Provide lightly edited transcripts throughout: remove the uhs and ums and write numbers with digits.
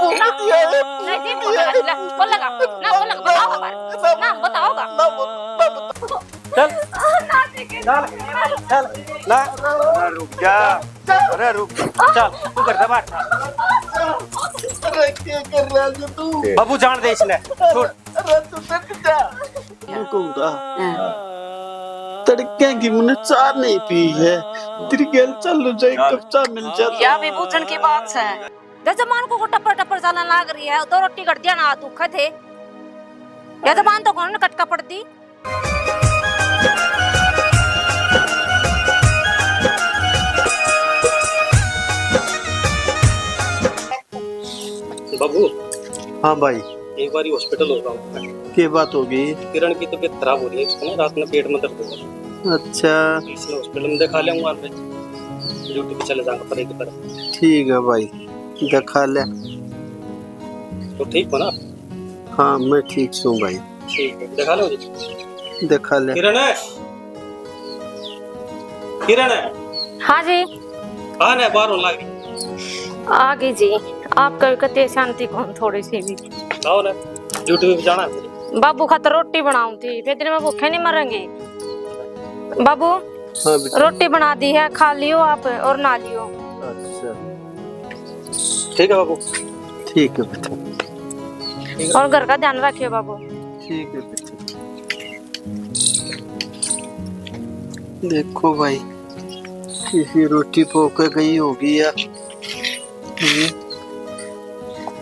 नहीं जी बोलेगा ना बोलेगा बताओ हमारे ना बताओगा चल चल चल ला रुक जा अरे रुक चल तू कर दे बात अरे क्या कर रहा है तू? बाबू जान दे इसने छोड़ अरे तू डट जा। कहूँगा तड़के की मैंने चाय नहीं पी है। तेरी गैल चल जाए कब चाय मिल जाता। या विभूषण की बात है जजमान को टप्पर टप्पर चलने लग रही है दो रोटी कर दिया ना दुख थे यजमान तो कौन कटका पड़ती बाबू हाँ भाई एक बार हॉस्पिटल होगा क्या बात होगी? किरण की तबीयत खराब हो रही है उसको ना रात में पेट में दर्द हो रहा है अच्छा इसलिए हॉस्पिटल में दिखा ले ड्यूटी पे चले जाना पड़ेगी पर ठीक है भाई दिखा ले। तो ठीक हो ना? हाँ मैं ठीक हूँ भाई। ठीक है दिखा लो दिखा ले। किरण है हाँ जी हाँ ना बाहर होने लगी आगे जी आप कते शांति कौन थोड़ी सी भी आओ ना ड्यूटी पे जाना है बाबू खातर रोटी बनाऊं थी फिर दिन में भूखे नहीं मरेंगे बाबू हाँ रोटी बना दी है खा लियो आप और ना लियो। अच्छा ठीक है बाबू ठीक है बेटा और घर का ध्यान रखियो बाबू। ठीक है बेटा। देखो भाई किसी रोटी पोके गई होगी या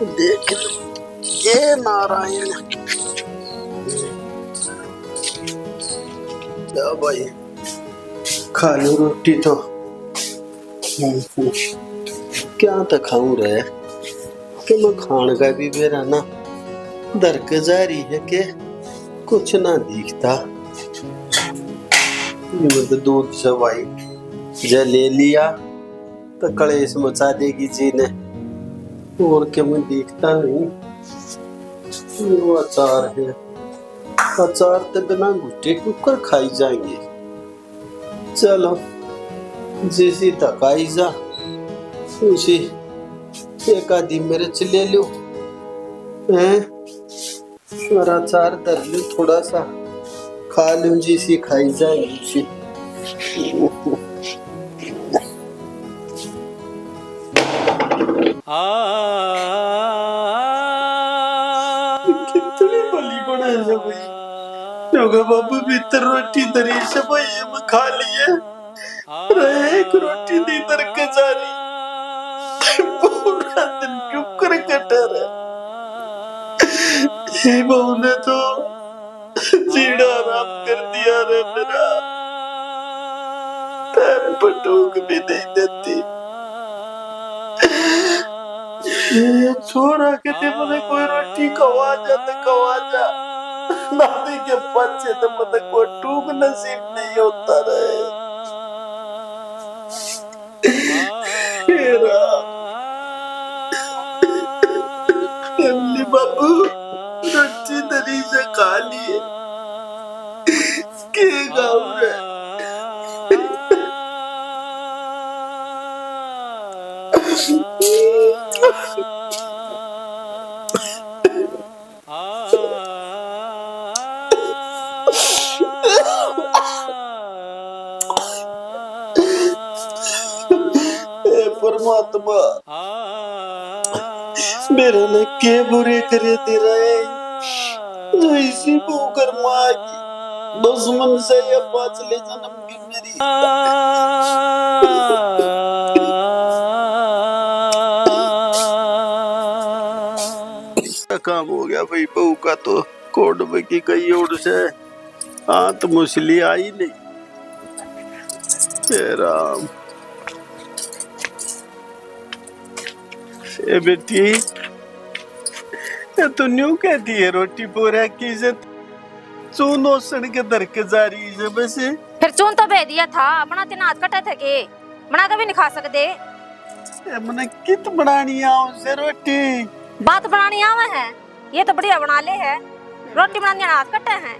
देख लो ये नारायण क्या भाई खा लो रोटी तो क्या तो खाऊं रहे कि मैं खान का भी मेरा ना दरक जारी है कि कुछ ना दिखता तो दूध से भाई जे ले लिया तो कलेश मचा देगी जी ने और क्या मैं दिखता नहीं। वो अचार है अचार तो बिना घुटे कुकर खाई जाएंगे। चलो जैसी तकाई जा उसी एक आदि मिर्च ले लो हैं और अचार धर लो थोड़ा सा खा लूं जैसी खाई जाएगी उसी। कितनी भली बनाई है भाई क्योंकि बाबू भीतर रोटी दरी से भाई मैं खा लिए एक रोटी दी दर के जारी पूरा दिन क्यों कर कटा रहा ये बहू ने तो जीड़ा आराम कर दिया रे मेरा पैर पटूक भी नहीं देती। ये छोरा कहते मुझे कोई रोटी खवा जा तो खवा जा नाती के बच्चे तो मुझे कोई टूक नसीब नहीं होता रहे। बाबू रोटी दरी से खा लिए के गाँव रे परमात्मा मेरे ने के बुरे करे दे रहे इसी भूकर माँ की दुश्मन से ये पांचले जन्म की मेरी काम हो गया भाई बहू का तो कोड में की गई ओर से आंत मुसली आई नहीं। हे राम ए बेटी तो न्यू कहती है रोटी पूरा की इज्जत चूनो सड़ के दर के जा रही है बस फिर चून तो भेज दिया था अपना दिन हाथ कटे थे के बना के भी नहीं खा सकते मैंने कित बनानी आओ से रोटी बात बनानी आवे है ये तो बढ़िया बना ले है रोटी बनाने हाथ कटे हैं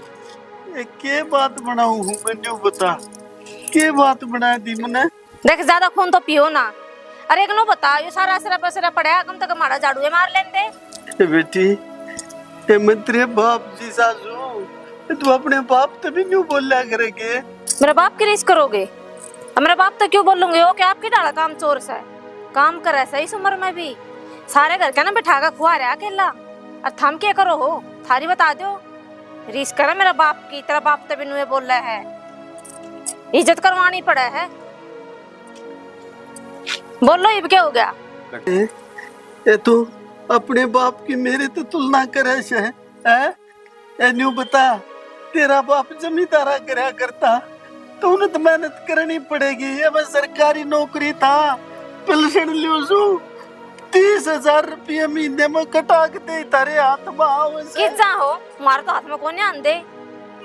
ये के बात बनाऊं हूँ मैं जो बता के बात बना दी मैंने देख ज्यादा खून तो पियो ना अरे एक नो बता, ये सारा सिरा पसरा पड़ा है, कम तक हमारा झाड़ू है मार लेते। ए बेटी, ए मंत्री बाप जी सासू, तू अपने बाप तभी क्यों बोला करेगे? मेरा बाप की रीस करोगे? अब मेरा बाप तो क्यों बोलूंगे? वो क्या आपकी डाला काम चोर सा है, काम करे सही इस उम्र में भी, सारे घर के ना बिठा कर खुआ रहा अकेला, और थम क्या करो हो? थारी बता दो, रीस करे मेरा बाप की, तेरा बाप तभी नुए बोल रहा है, इज्जत करवानी पड़ा है। बोलो ये क्या हो गया? ए तू अपने बाप की मेरे तो तुलना करे है? ए न्यू बता, तेरा बाप जमींदारा करया करता तो उन्हें तो मेहनत करनी पड़ेगी। ये मैं सरकारी नौकरी था, पेंशन लियो सु 30,000 रुपये महीने में कटा के दे तारे हाथ में। किस हो मार तो हाथ में कोने आंदे,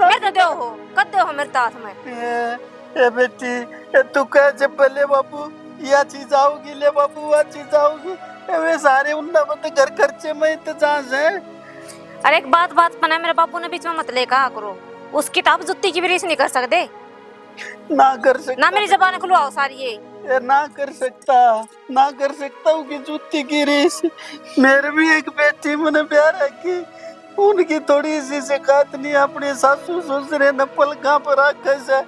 मेरे दे हो कद दे हो मेरे तो हाथ में। ए बेटी, ए तू कह जब पहले बाबू या चीज आओगी, ले बाबू वो चीज आओगी, वे सारे उन्ना मत घर खर्चे में इंतजाम है। अरे एक बात पना, मेरे बाबू ने बीच में मत ले कहा करो, उसकी तो आप जुत्ती की भी रीस नहीं कर सकते ना कर सकता ना, मेरी जबान खुलवाओ सारी ये ना कर सकता हूँ कि जूती की रीस। मेरे भी एक बेटी मैंने प्यार है कि उनकी थोड़ी सी शिकायत नहीं, अपने सासू ससुरे न पलका पर रखे से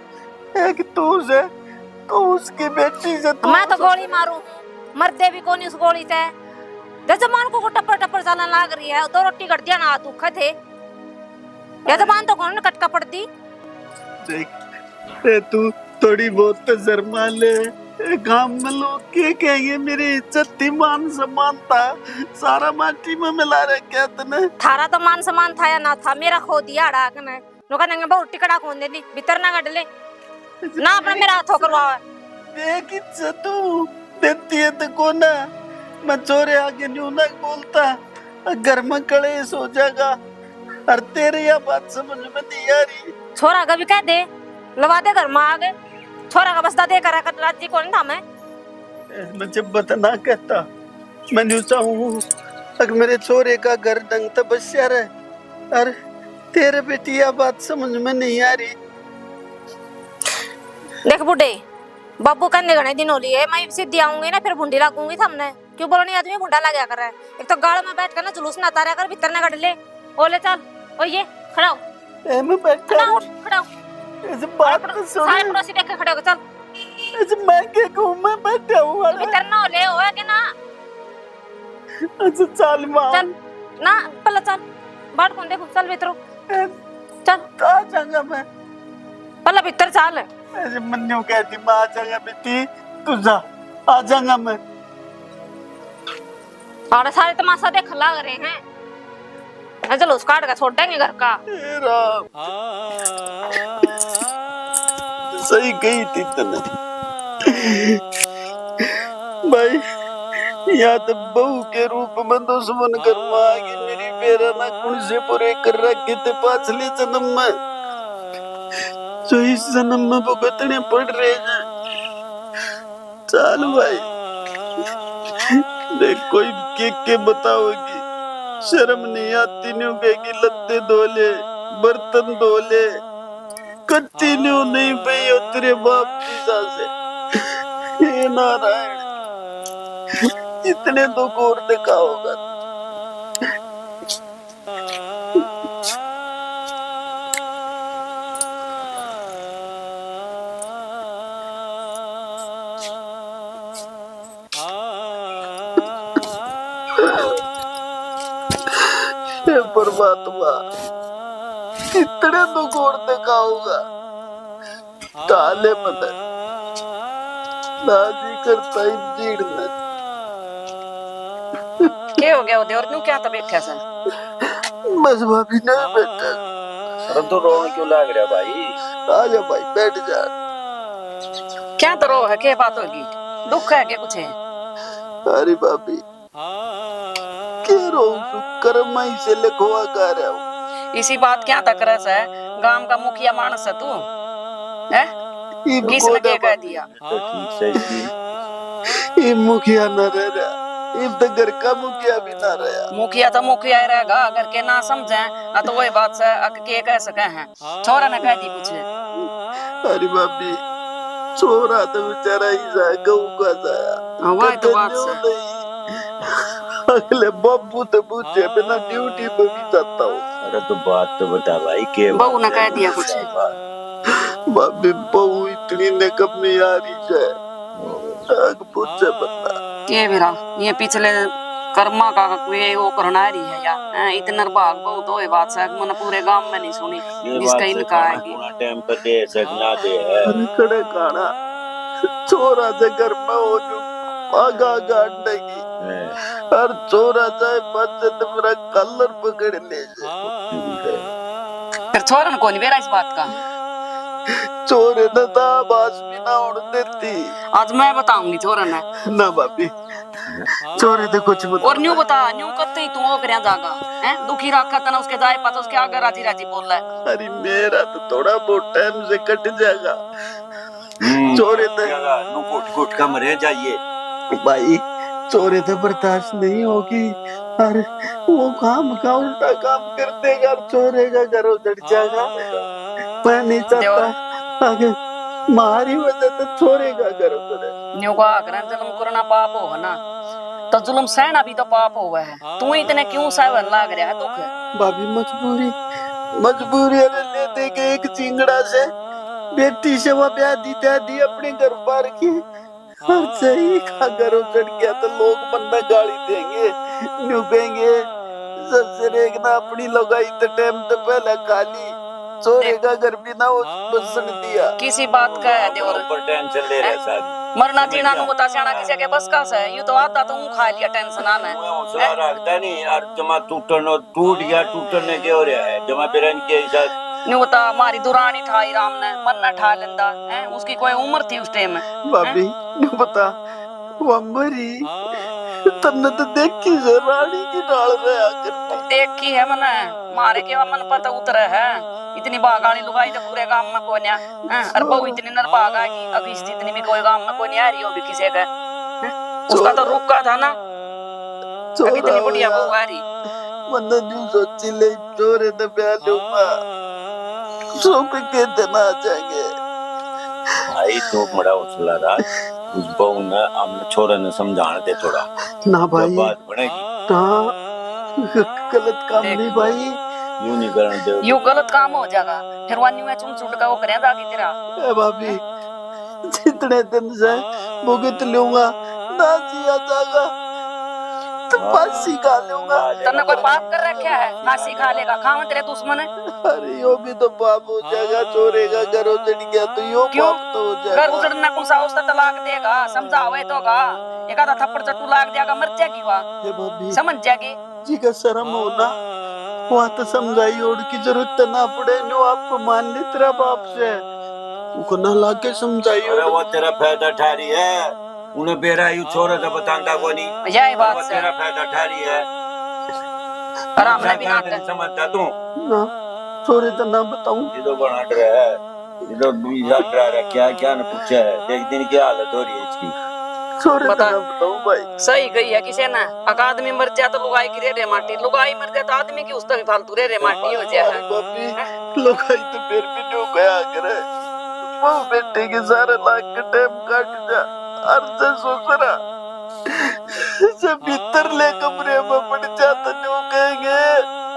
एक तू से तो उसकी बेटी से तो मैं तो गोली मारूं, मरदे भी कोनी उस गोली से। जमान को टप्पर टप्पर चलने लाग रही है, दो रोटी कर दिया ना दुख थे, या जबान तो कौन कटका पड़ दी। देख तू थोड़ी बहुत तो शर्मा ले, गांव में लोग क्या कहेंगे? मेरी इज्जत थी, मान सम्मान था, सारा माटी में मिला रखा तूने। थारा तो मान सम्मान था या ना था, मेरा खो दिया अड़ाक ने, लोग नंगे बहुत टिकड़ा कौन दे दी, भीतर ना गड ले ना अपने मेरा हाथों करवावा। देख इज्जत तू देती है तो कौन है? मैं चोरे आगे न्यू ना बोलता, घर में कलेश हो जाएगा। और तेरे यह बात समझ में नहीं आ रही। छोरा का भी कह दे, लवा दे घर में आ गए, छोरा का बस दे करा कर राजी कौन था मैं जब बतना कहता, मैं न्यू चाहूँ अगर मेरे छोरे का घर ढंग तो बसिया रहे, और तेरे बेटी यह बात समझ में नहीं आ रही। देख बुढ़े बाबू कहने घने दिन हो लिए, मैं सीधी आऊंगी ना फिर भुंडी लागूंगी सामने, क्यों बोलो नहीं आदमी भुंडा लगा कर रहा है। एक तो गाड़ में बैठ कर ना जुलूस ना तारा कर, भीतर ना गड़ ले, ओले चल ओ ये खड़ा हो, ए मैं बैठा ना उठ खड़ा हो, ऐसे बात तो सुन, सारे पड़ोसी देख के खड़े हो चल, ऐसे मैं क्या कहूँ, मैं बैठा हूँ भीतर ना ओले हो के ना, अच्छा चल मां चल ना पहले चल बाट कौन देखो, चल भीतर चल, आ जाऊंगा मैं पहले भीतर चल। ऐसे मन्नू कहती मैं आ जाऊंगा बेटी, तू जा, आ जाऊंगा मैं। और सारे तमाशा देख लग रहे हैं, चलो उस काट का छोड़ देंगे घर का। सही गई थी तने भाई, या तो बहू के रूप में दुश्मन कर मांगी, मेरी बेरा ना कुण से पूरे कर रखे थे पाछले जन्म में, जो इस जन्म में भुगतने पड़ रहे हैं। चल भाई देख, कोई के बताओगी, शर्म नहीं आती न्यू कहेगी लत्ते धोले बर्तन धोले, कच्ची न्यू नहीं पई हो तेरे बाप की सासे। हे नारायण, इतने दुख और देखा होगा। परमात्मा, इतने दुख और देखा होगा, ताले पता दादी करता ही जीड़ना। क्या हो गया उधर, और क्यों क्या था बैठा सा? बस भाभी ना बैठा। शर्म तो रोने क्यों लाग रहा भाई? आजा भाई बैठ जा। क्या तो रो है, क्या बात होगी, दुख है क्या कुछ है? अरे भाभी के रो, कर्म ही से लिखवा कर रहा हूँ। इसी बात क्या तक रस है, गांव का मुखिया मानस है तू, है? किसने क्या कह दिया? ये मुखिया न रह रहा, ये तो घर का मुखिया भी ना रहा। मुखिया तो मुखिया ही रहेगा, अगर के ना समझे तो वही बात से के कह सके हैं, छोरा ने कह दी कुछ। अरे भाभी छोरा तो बेचारा ही जाए, गऊ का जाया, वही तो बात से अगले बब्बू तो पूछे बिना ड्यूटी पे भी जाता हूँ। अरे तो बात तो बता भाई के बहू ने कह दिया कुछ भाभी बहू इतनी निकम में आ रही है पूछे बता के बेरा ये पिछले कर्मा का कोई वो करना रही है या इतना भाग बहुत होए बात से मन पूरे गांव में नहीं सुनी जिसका इनका आएगी टाइम पर दे सकना दे है खड़े खाना छोरा से घर में हो जो आगा गाड़नेगी और छोरा जाए बच्चे तो मेरा कलर पकड़ ले फिर छोरन कौन बेरा इस बात का चोर न था बास भी ना उड़ देती आज मैं बताऊंगी छोरन है ना भाभी चोरे तो कुछ मत और न्यू बता न्यू कत्ते ही तू वो करया जागा हैं दुखी रखा तना उसके जाए पता उसके आगे राजी राजी बोल रहा है अरे मेरा तो थोड़ा बहुत टाइम से कट जाएगा चोरे तो कुट कम रह जाइए भाई चोरे तो बर्दाश्त नहीं होगी अरे वो काम का उल्टा काम कर देगा चोरे का घर उजड़ जाएगा मैं नहीं चाहता आगे मारी वजह से चोरे का घर उजड़े न्यू का आग्रह जुल्म करना पाप हो ना तो जुल्म सहना भी तो पाप हुआ है तू इतने क्यों सहन लाग रहा है दुख भाभी मजबूरी अरे ले दे के एक चिंगड़ा से बेटी से वो ब्याह दी अपने घर पर की हर सही का घर उजड़ गया तो लोग बंदा गाली देंगे न्यू कहेंगे सबसे देखना अपनी लगाई तो टाइम तो पहले खाली चोरे का घर भी ना वो बसन दिया किसी बात का है देवर ऊपर टेंशन ले रहे साहब मरना जीना नु बता सियाना किसी के बस का से यू तो आता तो मुंह खा लिया टेंशन आना हौसला रखता नहीं यार जमा टूट गया टूटने के हो रहा है जमा बिरन के साथ न्यू बता हमारी दुरानी ठाई राम ने मरना ठा लेंदा है उसकी कोई उम्र थी उस टाइम में भाभी न्यू बता वो मरी तन्ने तो देखी से रानी की डाल रहा करती देखी है मने मारे के मन पता उतरे है इतनी बागानी लुगाई तो पूरे गांव में कोई नहीं और बहु इतनी नरभाग आ गई अभी इतनी भी कोई गांव में कोई नहीं आ रही हो भी किसी का उसका तो रुका था ना अभी इतनी बढ़िया बहू आ रही बंदा जो सोची ले चोरे तो ब्याह लूंगा सुख के दिन आ जाएंगे भाई तो बड़ा हौसला रहा उस बहू ने हमने छोरा ने समझाने दे थोड़ा ना भाई बात बनेगी ना गलत काम नहीं भाई यूं नहीं करने दे यू गलत काम हो जाएगा फिर वानी में चुन चुट का वो करे जागी तेरा ए भाभी जितने दिन से भुगत लूंगा ना जिया जाएगा तो फांसी खा लूंगा तन्ने कोई पाप कर रखा है फांसी खा लेगा खाव तेरे दुश्मन है अरे यो भी तो पाप हो जाएगा चोरे का घर उजड़ गया तो यो क्यों? पाप तो हो घर जाएगा उजड़ना कौन सा उसका तलाक देगा समझावे तो का एक आधा थप्पड़ चट्टू लाग देगा मर जाएगी वह ये भाभी समझ जाएगी जी का शर्म होना वहाँ तो समझाई और की जरूरत ना पड़े नो आप मान ले तेरा बाप से उनको ना लाके समझाई अरे वो तेरा फायदा ठा रही है उन्हें बेरा यू छोरा था बतांदा को नहीं यही बात वो से तेरा फायदा ठा रही है आराम ने भी ना कर समझता तू ना चोरे तो ना बताऊं ये तो बना रहा है ये तो बीजा डरा रहा क्या क्या ने पूछा है देख दिन की हालत हो रही है इसकी चोरे तो बता। ना बताऊं भाई सही गई है किसी ने आदमी मर जाए तो लुगाई की रे माटी लुगाई मर जाए तो आदमी की उस भी फालतू रे माटी हो जाए अरे बापी लोग आई तो फिर भी न्यू गया करे वो बेटे के सारे लाख के टाइम काट जा अर्ज सोचना जब भीतर ले कमरे में पड़ जाता न्यू कहेंगे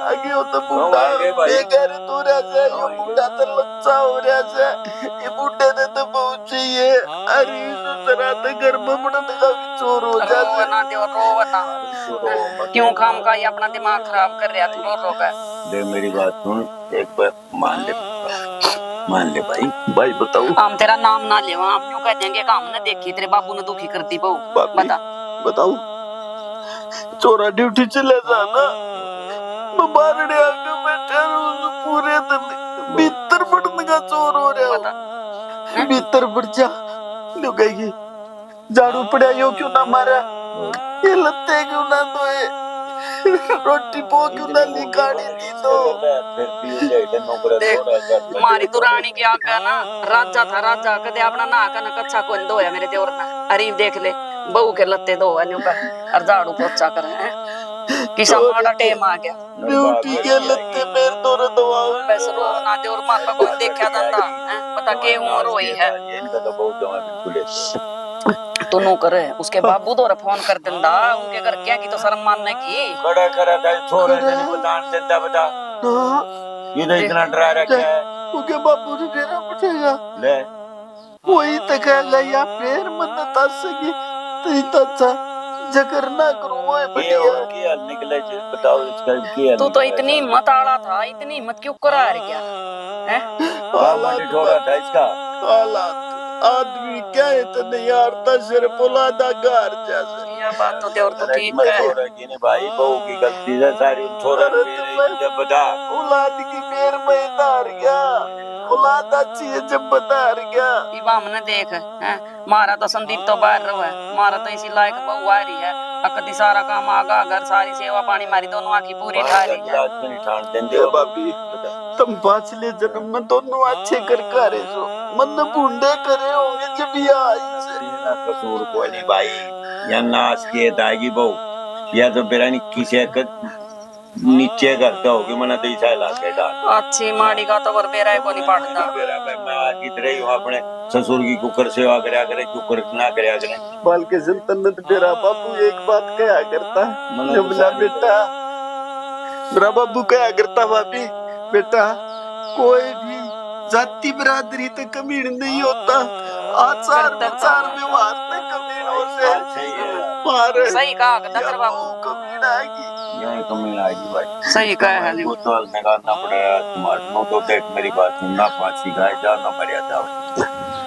आगे हो तो बूढ़ा आगे भाई। ये कह रहे तू रह जा ये बूढ़ा तो लच्चा हो रहा है ये बूढ़े ने तो बहुत चाहिए अरे सोचना तो घर में पड़ने का भी चोर हो जाता रोवना दे और रोवना क्यों खाम का ये अपना दिमाग खराब कर रहा तू रो रो कर देख मेरी बात सुन एक बार मान ले भाई बताओ हम तेरा नाम ना लेवा हम यूं कह देंगे काम ने देखी तेरे बाबू ने दुखी करती बहू बापी। बता बताओ चोरा ड्यूटी चले जाना मैं बारने आके बैठा रहूं पूरे दिन भीतर पड़ने का चोर हो रहा बता हूँ भीतर पड़ जा लो कहेगी झाड़ू पड़ा यो क्यों ना मारा ये लत्ते क्यों ना धोए रोटी पो क्यों ना निकाली थी तो देख मारी तो रानी की आगे ना राजा था राजा कदे अपना ना का ना कच्चा कोन दो है मेरे देवर ना अरे देख ले बहू के लत्ते दो अन्यों का और झाड़ू पोछा कर हैं किसा माड़ा टेम आ गया ड्यूटी के लत्ते पैर दौड़ दवाओ बस रो ना दे और मां को देखा दंदा हैं पता के उम्र होई है इनका तो बहुत जमा बिल्कुल है तो नो करे उसके बाबू तो फोन कर दिंदा उनके घर क्या की तो शर्म मानने की खड़ा करा था थोड़े दिन बतान देता बता हाँ, ये तो इतना डरा रखा है उनके बापू ने फेरा पटेगा ले वही तो कहेगा या फिर मन्नत आ सकी तो इतना अच्छा जकर ना करूँ वो ये बढ़िया और क्या निकले जो बताओ इसका क्या तू तो इतनी हिम्मत आड़ा था इतनी हिम्मत क्यों करा रही क्या हैं बाबा ठोरा था इसका हालात आदमी क्या है तो नहीं यारता सिर पुलादा घर जैसे ये बात तो देवर तो अरे ठीक मैं है छोड़ा कि नहीं भाई बहू की गलती है सारी छोरा अरे मेरे जब बता औलाद की मेर में तार गया औलाद अच्छी है जब बता गया इबा हमने देख हैं मारा तो संदीप तो बाहर रहो है मारा तो इसी लायक बहू आ रही है अकती सारा काम आगा घर सारी सेवा पानी मारी दोनों आंखी पूरी ठा रही है लाज में नहीं ठान देंगे ए बाबी तुम पाछले जन्म में दोनों अच्छे कर करे सो मन बूंदे करे होंगे जब ये आई से तेरा कसूर कोई नहीं भाई या नाच के दाएगी बहू या तो बेरा नहीं किसी का नीचे करता होगी मना तो ऐसा लाके डाल अच्छी माड़ी का तो बेरा को नहीं पड़ता बेरा भाई मैं आज इधर ही हूँ अपने ससुर की कुकर सेवा करया करे कुकर ना करया करे बाल के संतनत मेरा बाबू एक बात कहा करता मना जब बोला बेटा मेरा बाबू कहा करता भाभी बेटा कोई भी जाति बिरादरी तक कमीण नहीं होता आचार विचार व्यवहार तक कमीणों से सही है मारे सही कहा दत्तर बाबू कमीण आएगी यही कमी आएगी भाई सही कहा है वो तो निकालना पड़ेगा तुम्हारे नो तो देख मेरी बात सुनना फांसी गाय जाना मर्यादा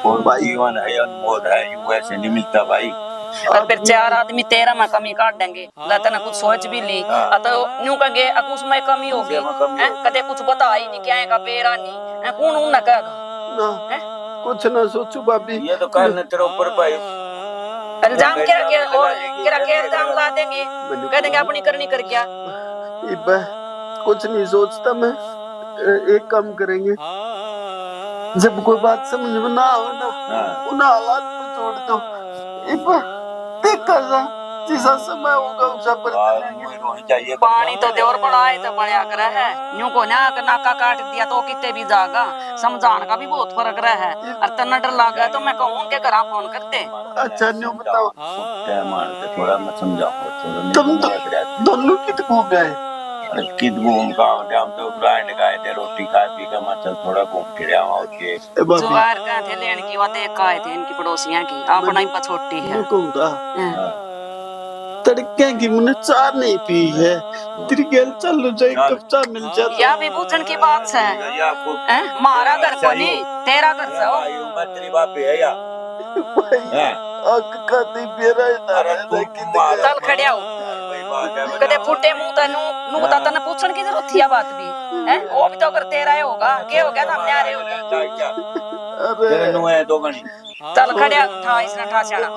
और भाई जीवन है अनमोल है यूं वैसे नहीं मिलता भाई और फिर चार आदमी तेरह में कमी काट देंगे लता कुछ सोच भी ली तो न्यू कहेंगे अकुश में कमी होगी हैं? कदे कुछ बता ही नहीं क्या है का बेरा नहीं हैं? कौन उन ना कहेगा ना हैं? कुछ ना सोचू भाभी ये तो कल ने तेरे ऊपर भाई इल्जाम क्या इल्जाम ला देंगे कह देंगे अपनी करनी कर क्या इब्बा कुछ नहीं सोचता मैं एक काम करेंगे जब कोई बात समझ में ना हो ना उन हालात पर छोड़ दो इब्बा देखा जा जैसा समय होगा उसा पर होनी चाहिए पानी तो देवर बड़ा है तो बढ़िया कर है यूं को ना नाका काट दिया तो कितने भी जागा समझाने का भी बहुत फर्क रहा है और तना डर लगा तो मैं कहूँ के घर फोन करते अच्छा न्यू बताओ क्या मान के थोड़ा मैं समझाऊं तुम दोनों कित हो गए कित घूम का हम तो ग्राइंड गाए थे रोटी खा पी के मैं चल थोड़ा घूम फिर आवा उसके ए भाभी जुगार का थे लेने की बात एक आए थे इनकी पड़ोसियां की अपना ही पछोटी है मैं कहूँगा हैं। तड़के की मैंने चाय नहीं पी है तेरी गेल चल जाए कब चाय मिल जाता या भी पूछन की बात है ये आपको हैं? मारा घर को नहीं तेरा घर से हो भाई मैं तेरी बाप है या हां आंख का दी बेरा अरे तू चल खड़े हो कदे फुटे मुंह तनु नु बता तने पूछन की जरूरत थी बात भी हैं वो भी तो अगर तेरा ही होगा के हो गया सामने आ रहे हो तेरे अरे नु है दो गणी चल खड़े था इसने ठा छाना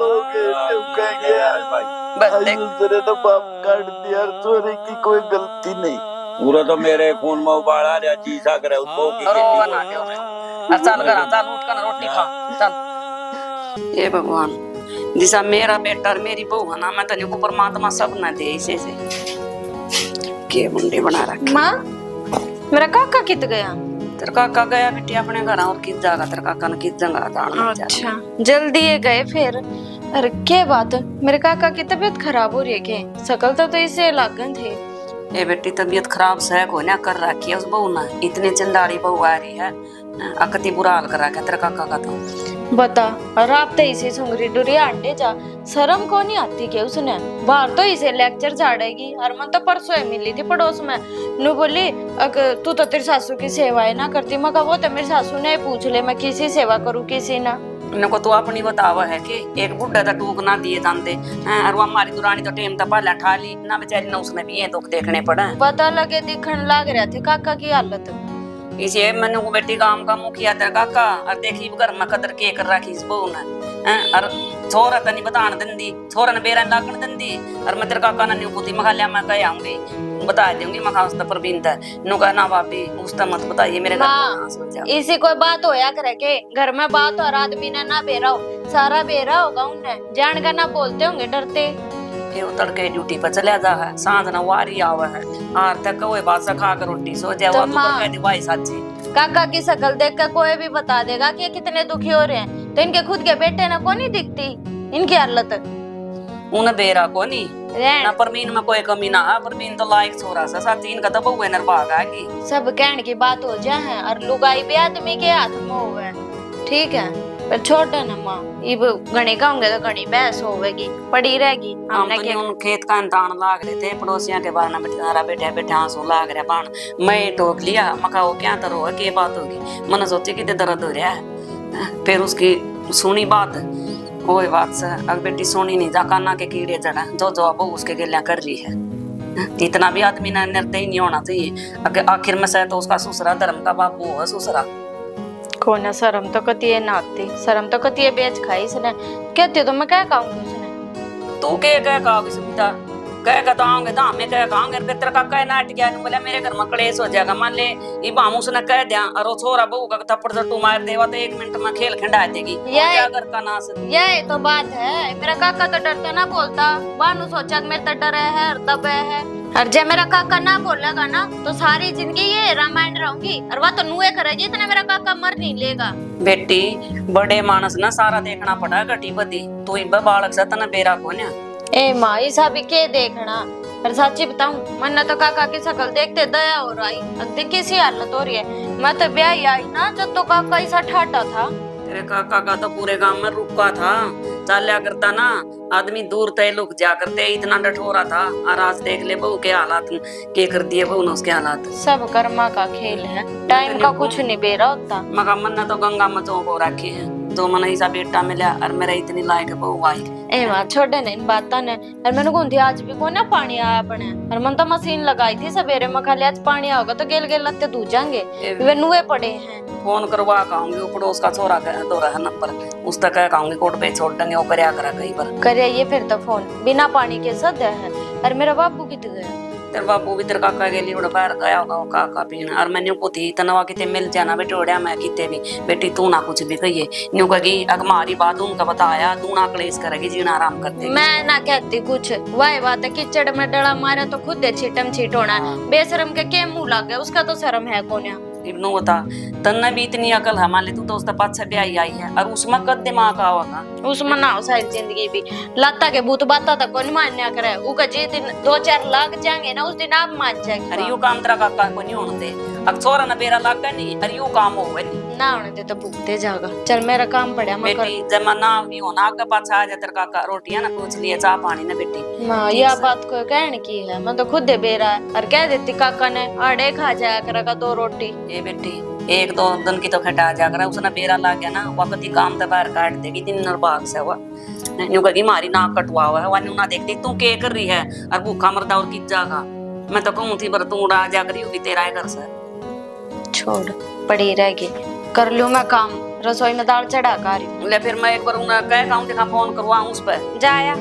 बस देख तेरे तो बाप काट दिया चोरी की कोई गलती नहीं पूरा तो मेरे खून में उबाला लिया चीसा करे उसको की रोवा ना के और चल घर चल उठ कर रोटी खा चल ये भगवान जिसा मेरा बेटा और मेरी बहू है ना मैं तने को परमात्मा सब ना दे ऐसे से के मुंडे बना रखे माँ मेरा काका कित गया तेरा काका गया बेटी अपने घर और किस जागा तेरा काका ने किस जगह जाना अच्छा जल्दी ये गए फिर अरे क्या बात है मेरे काका की तबीयत खराब हो रही है के शकल तो इसे लागन थे ये बेटी तबीयत खराब से को ना कर रखी है उस बहू ने इतनी चंदाड़ी बहू आ रही है अकती बुरा हाल कर रखा है तेरा काका का तो बता और आप तो इसे सुंगरी डुरी अंडे जा शर्म को नहीं आती के उसने बाहर तो इसे लेक्चर झाड़ेगी और मन तो परसों ही मिली थी पड़ोस में नु बोली अगर तू तो तेरी सासू की सेवाएं ना करती मैं वो तो मेरी सासू ने पूछ ले मैं किसी सेवा करूँ किसी ना इनको तो अपनी बतावा है कि एक बुढ़ा था टूक ना दिए जानते और वो हमारी दुरानी तो टेम था पहले ठा ली ना बेचारी ना उसने भी ये दुख देखने पड़ा पता लगे दिखने लग रहे थे काका की हालत इसे मैंने को बेटी काम का मुखिया तेरा काका और देखी घर में कदर के कर रखी इस बहू ने और छोरा तनी बतान दंदी छोरा ने बेरा लागन दंदी और मैं तेरे काका ने न्यू मखा लिया मैं कह आऊंगी बता दूंगी मखा उस पर बिंद है नु कहना भाभी उस मत बताइए मेरे घर इसी कोई बात होया करे के घर में बात और आदमी ने ना बेरा हो सारा बेरा होगा उन्हें जान का ना बोलते होंगे डरते ये तड़के ड्यूटी पर चला जा है सांझ ना वारी आवा है आर तक कोई बात से खा कर रोटी सो जाए वो तो कह दी भाई साची काका की शक्ल देख कर कोई भी बता देगा कि ये कितने दुखी हो रहे हैं तो इनके खुद के बेटे ना को नहीं दिखती इनकी हालत उन्हें बेरा को नहीं रहन ना परमीन में कोई कमी ना है। परमीन तो लायक छोरा सा साथ तीन का तो बहु नरभाग आएगी। सब कहने की बात हो जाए और लुगाई भी आदमी के हाथ में होवे, ठीक है, पर छोड़ ना माँ, इब घने कहूंगे तो घनी बहस होवेगी, पड़ी रहेगी। हम हमने तो क्या उन खेत का इंतान लाग रहे थे, पड़ोसियों के बारे में बेचारा बैठे बैठे आंसू लाग रहा पान। मैं टोक लिया, मका वो क्या तरो है, क्या बात होगी। मैंने सोची कि दर्द हो रहा है। फिर उसकी सुनी बात, वो बात से अब बेटी सुनी नहीं, जा काना के कीड़े जड़ा जो जो अब उसके गिल्ला कर रही है। इतना भी आदमी ना निर्दयी नहीं होना चाहिए। आखिर में से तो उसका ससुरा धर्म का बापू है ससुरा। कोना शर्म तो कती है नाती, शर्म तो कती है बेच खाई इसने, कहते तो मैं क्या कहूंगी उसने। तू के कह कहोगी सुविधा कह कहता आऊंगे तो हमें कह कहोगे तेरा काका है नाट गया बोले मेरे घर में कलेश हो जाएगा। मान ले ये बामू उसने कह दिया और वो छोरा बहू का थप्पड़ जट्टू मार देवा तो 1 मिनट में खेल खंडा देगी। क्या घर का नाश यही तो बात है। मेरा काका तो डरता ना बोलता, बानू सोचा मेरे तो डर है और दबे है, और जब मेरा काका ना बोलेगा ना तो सारी जिंदगी ये रामायण रहूंगी, और वह तो नुए करेगी इतना मेरा काका मर नहीं लेगा। बेटी बड़े मानस ना सारा देखना पड़ा घटी बदी, तू इब बालक सा तना बेरा को ना ए माँ ऐसा भी के देखना। पर सच्ची बताऊं मन तो काका की शकल देखते दया हो रही, अब कैसी हालत हो रही है। मैं तो ब्याह आई ना जब तो काका ऐसा ठाटा था। तेरे काका का तो पूरे गांव में रुका था, चाल्या करता ना आदमी दूर तय लुक जा करते, इतना डठोरा था। और आज देख ले बहू के हालात के कर दिए बहू ने उसके हालात। सब कर्मा का खेल है, टाइम का कुछ नहीं बेरा होता। मगर मन ने तो गंगा में चौंक हो रखे हैं, तो मन ऐसा बेटा मिला और मेरा इतनी लायक बहू आई। ए मां छोड़े नहीं इन बातों ने, और मैंने कौन थी आज भी कोई ना पानी आया अपने, और मन तो मशीन लगाई थी सवेरे में, खाली आज पानी आओगा तो गेल गेल लत्ते धो जाएंगे, वे नुए पड़े हैं। फोन करवा कहूंगी वो पड़ोस का छोरा दो रहा नंबर, उस तक कह कहूंगी कोट पे छोड़ देंगे वो करया करा कई बार करे ये फिर तो फोन बिना पानी के सद है। और मेरा बापू कित गया? तेरे बापू भी तेरे काका के लिए बाहर गया होगा वो काका पीना। और मैंने को थी तनवा किते मिल जाना बेटे ओढ़िया मैं किते भी बेटी तू ना कुछ भी कहिए न्यू कही अगर हमारी बात उनका बताया तू ना क्लेश करेगी जीना आराम करते। मैं ना कहती कुछ, वही बात है कीचड़ में डड़ा मारा तो खुद छिटम छीट होना। बेशरम के मुंह लग गया, उसका तो शर्म है कोन्या। इब्नू बता तन्ने भी इतनी अकल है, मान ले तू तो उसका पाछे ब्याही आई है और उसमें कद दिमाग आवागा, उसमें ना हो सारी जिंदगी भी लाता के भूत बाता तक कौन मान्या करे। उका जी दिन 2-4 लाख जाएंगे ना उस दिन आप मान जाएंगे। अरे यू काम तेरा काका को नहीं होने दे, अब छोरा ना बेरा लाग नहीं अरे यू काम हो ना होने दे तो भूखते जागा। चल मेरा काम पड़ा मैं बेटी जमाना भी होना आगे पाछा आ जा तेरा काका रोटियां ना पूछ लिए चाह पानी ना बेटी। मां यह बात को कहने की है, मैं तो खुद दे बेरा है और कह देती काका ने आड़े खा जाया करेगा 2 रोटी। ये बेटी 1-2 दिन की तो खटा जा कर उसने बेरा ला गया ना वक्त ही काम तो बाहर काट देगी दिन और भाग से हुआ न्यू कही मारी नाक कटवा हुआ है वन ना देखती तू के कर रही है और भूखा मरदा और किस जागा। मैं तो कहूं थी पर तू उड़ा जा करी होगी तेरा घर से छोड़ पड़ी रहेगी, कर लूं मैं काम, रसोई में दाल चढ़ा कर ले फिर मैं एक बार उन्हें कह कहूं देखा फोन करवाऊं उस पर जाया।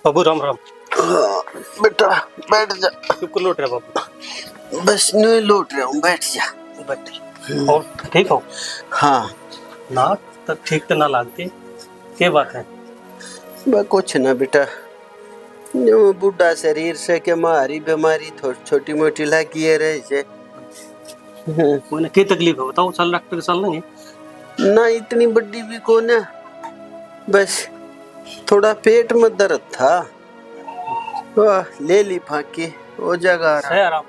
बाबू राम राम। बेटा बैठ जा। क्यों लौट रहा बाबू? बस नहीं लौट रहा हूँ, बैठ जा। बैठ। और ठीक हो? हाँ ना तो ठीक तो ना लागती, क्या बात है? बस कुछ ना बेटा, न्यू बुढ़ा शरीर से के मारी बीमारी छोटी मोटी लगी है रहे से। कोई क्या तकलीफ है बताओ, चल डॉक्टर के चल लेंगे। ना इतनी बड़ी भी कौन है, बस थोड़ा पेट में दर्द था, ले ली फांकी वो जगह आराम।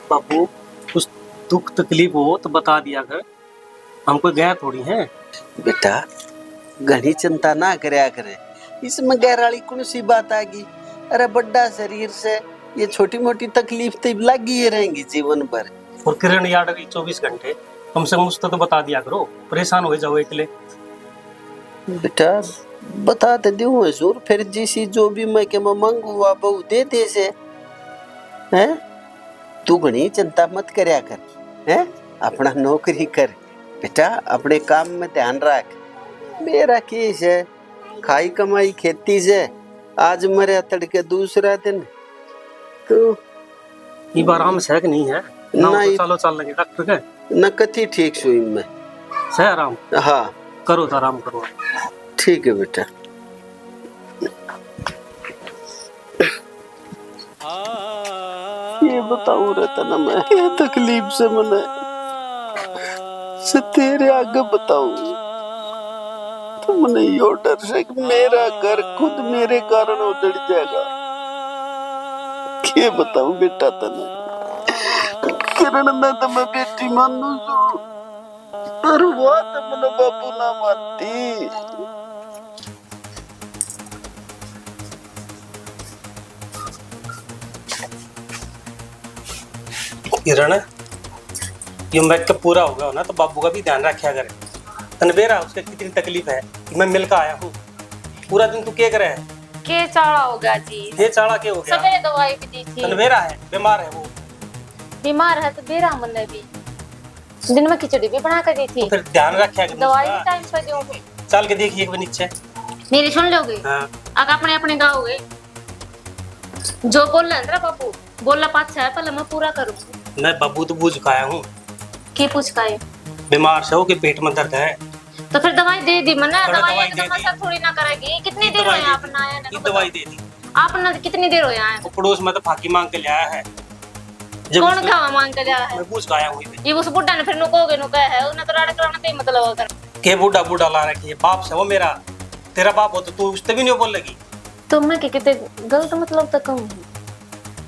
बाबू कुछ दुख तकलीफ हो तो बता दिया कर, हमको गया थोड़ी है। बेटा घनी चिंता ना करया करे, इसमें गहराली कौन सी बात आ गई। अरे बड़ा शरीर से ये छोटी मोटी तकलीफ तो लगी ही रहेंगी जीवन भर। और किरण याद रही 24 घंटे कम से कम उसको तो बता दिया करो, परेशान हो जाओ एकले। बेटा बता तो दूं हजूर, फिर जिसी जो भी मैं के मांगू वो बहु दे दे से हैं। तू घनी चिंता मत करया कर, हैं अपना नौकरी कर बेटा, अपने काम में ध्यान रख। मेरा केस है खाई कमाई खेती से, आज मरे तड़के दूसरा दिन तो ये बार आराम से नहीं है ना, नहीं। तो चलो चल लेंगे डॉक्टर के न कथी ठीक सुई में से आराम हाँ करो तो आराम करो। ठीक है बेटा। ये बताऊं रहता ना मैं ये तकलीफ से मने से तेरे आगे बताऊं तो मने यो डर से कि मेरा घर खुद मेरे कारण उजड़ जाएगा। के बताऊं बेटा तने किरण ने तो मैं बेटी मानू छू पर वो तो मने बाबू ना मानती। किरण ये मेकअप पूरा हो गया ना तो बाबू का भी ध्यान रखा करे। तनवेरा उसके कितनी तकलीफ है कि मैं मिलकर आया हूँ। पूरा दिन तू क्या करे है? के चाड़ा हो गया जी? ये चाड़ा क्या हो गया? सवेरे दवाई भी दी थी। तनवेरा है, बीमार है वो। बीमार है तो बेरा मन ने भी दिन में खिचड़ी भी बना कर दी थी। तो फिर ध्यान रखा करे। दवाई भी टाइम पर दूंगी। चल के देखिए एक बार नीचे। मेरी सुन लोगे? हाँ। अगर अपने अपने गाओगे जो बोल रहे हैं बाबू बोलना पाछा है पहले मैं पूरा करूंगी। मैं बाबू तो बूझ चुकाया हूँ। के पूछ का है? बीमार से हो कि पेट में दर्द है। तो फिर दवाई दे दी मना। थोड़ा दवाई दवाई एकदम दे दी। असर थोड़ी ना करेगी। कितनी देर हो आप ना आया ना? दवाई दे दी। आप ना कितनी देर हो आए? वो पड़ोस में तो फाकी मांग के लाया है। कौन खावा मांग के जा रहा है? मैं बूझ चुकाया हूँ। ये उस बुड्ढा ने फिर नुकोगे नुका है उन्हें तो राड़ कराना ते मतलब अगर के बूढ़ा बूढ़ा ला रखी है। बाप से वो मेरा तेरा बाप हो तो तू उससे भी नहीं बोल लगी। तो मैं कितने गलत मतलब तक कहूँ।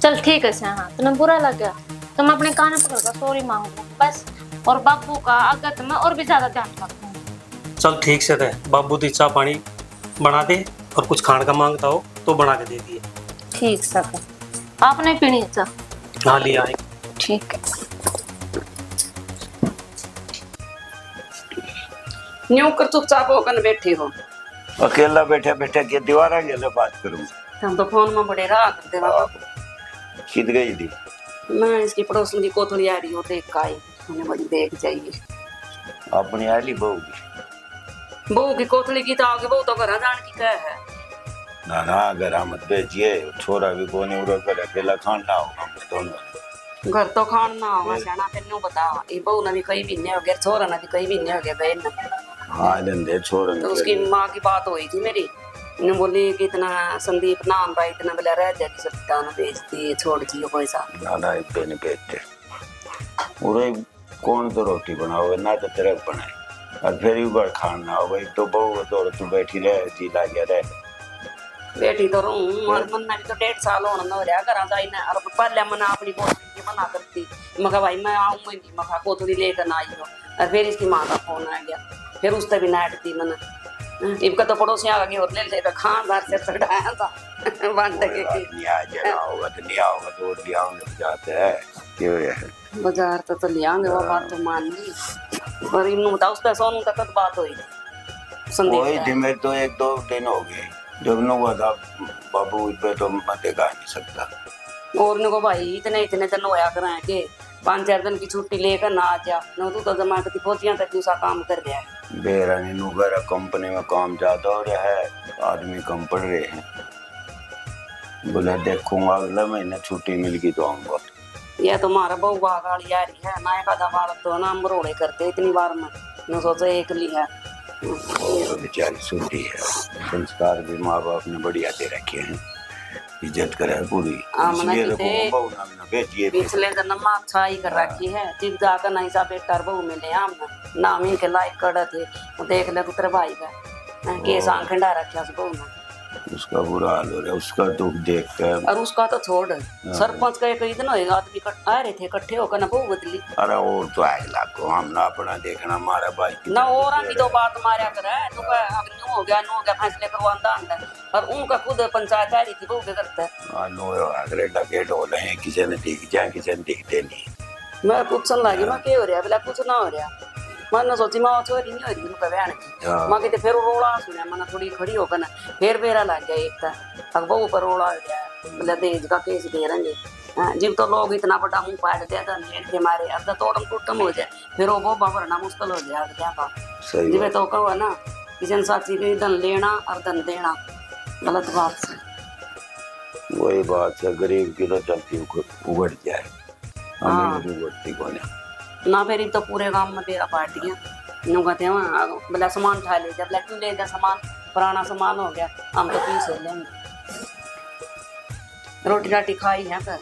चल ठीक है हाँ तुम्हें बुरा लग गया तो मैं अपने कान पकड़ कर सॉरी मांगूंगा बस। और बाबू का अगत में और भी ज्यादा ध्यान रखूंगा। चल ठीक से रहे। बाबू तो चाय पानी बना दे और कुछ खाने का मांगता हो तो बना के दे दिए। ठीक सर आपने पीनी है चाय? हाँ लिया है। ठीक है। न्यू कर चुपचाप होकर बैठी हो। अकेला बैठे बैठे के दीवार आगे ले बात करूं। हम तो फोन में बड़े रहा करते बाबा। किध गई थी? मैं इसकी पड़ोसन की कोथड़ी आ रही हो देख का आई उन्हें बड़ी देख जाइए। अपनी आली बहू की? बहू की कोथड़ी की तो आगे बहू तो घर जान की कह है ना ना अगर हम मत बेचिए छोरा भी कोने उड़ा कर अकेला खाना होगा दोनों। घर तो खान ना होगा सियाना फिर न्यू बता ये बहू ने भी कहीं भी नहीं हो गया छोरा ने भी कहीं भी नहीं हो गया गए ना। हाँ धंधे छोड़ तो उसकी माँ की बात हुई थी मेरी इन्हें बोली कि इतना संदीप नाम भाई इतना बेला रह जाएगी सत्ता न बेचती छोड़ दी कोई सा ना ना इतने नहीं बेचते उरे कौन तो रोटी बनाओगे ना तो तेरे बनाए और फिर भी बड़ खाना हो भाई तो बहू तो तू बैठी रहे जी ला गया रहे बेटी तो रहूं और मन्ना भी तो 1.5 साल होना न रहा करा जाई ना और पहले मना अपनी कोथड़ी की मना करती मगा भाई मैं आऊंगी नहीं मगा कोथड़ी लेकर ना आई हो और फिर इसकी माँ का फोन आ गया फिर उससे भी नाटती मना इनका तो पड़ोसी आ गए और ले ले खान बार से चढ़ाया था बांध के नहीं आ जाना होगा तो नहीं आओगे तो और ले आओगे जाते हैं क्यों है बाजार तो ले आएंगे वो बात तो मान ली और इन बताओ उस पे सोनू तक बात हुई वही थी मेरे तो 1-2 दिन हो गए जब न हुआ था बाबू पे तो मैं देखा नहीं सकता और ने को भाई इतने इतने दिन होया कराए के 5-4 दिन की छुट्टी लेकर ना आ जा न तू तो जमा करती पोतियां तक दूसरा काम कर रहा है बेरानी नुगर कंपनी में काम ज्यादा हो रहा है आदमी कम पड़ रहे हैं बोला देखूंगा अगले महीने छुट्टी मिल गई तो आऊंगा ये तो मारा बहु गाड़ी आ रही है ना का दफा तो ना मरोड़े करते इतनी बार में न सोचो एक ली है और बेचारी छुट्टी है संस्कार भी माँ बाप ने बढ़िया दे रखे हैं इज्जत करे पूरी इसलिए तो बहू ना बेचिए पिछले जन्म में अच्छा ही कर रखी है जिद जाकर नहीं सा बेटा बहू मिले हम नाम इनके लायक कड़ा थे वो देख ले तेरे भाई का केस आंखें डा रखे उस बहू ने उसका बुरा हाल हो रहा है उसका दुख देख कर और उसका तो छोड़ सरपंच का कई दिन होएगा आदमी आ रहे थे इकट्ठे होकर ना बहू बदली अरे और तो आए लाखों हम ना अपना देखना हमारा भाई ना और की तो बात मारा करे तो नो हो गया फैसले करवाता अंदर और उनका खुद पंचायत आ रही थी बहू के करते नो अगले लगे ढोले हैं किसी ने दिख जाए किसी ने दिखते नहीं मैं पूछन लगी मैं क्या हो रहा बोला कुछ ना हो रहा मैंने सोची माँ छोरी नहीं हो रही उनका बहन की माँ कहते फिर रोड़ा सुना मैंने थोड़ी खड़ी होकर ना फिर बेरा लग गया एक तक बहू पर रोड़ा हो गया बोले दहेज का केस दे रहेंगे जब तो लोग इतना बड़ा मुंह पाट दिया था लेट के मारे अब तो तोड़म टूटम हो जाए फिर वो भरना मुश्किल हो जाए क्या का जिवे तो कहो ना किसी ने साथी के धन लेना और धन देना गलत बात से वही बात है गरीब की तो चलती उगड़ जाए हमें उगड़ती को नहीं ना फिर तो पूरे गांव में तेरा पार्टियां नु कहते हैं बोला सामान उठा ले जब क्यों ले जा सामान पुराना सामान हो गया हम तो पीस लेंगे रोटी राटी खाई है कर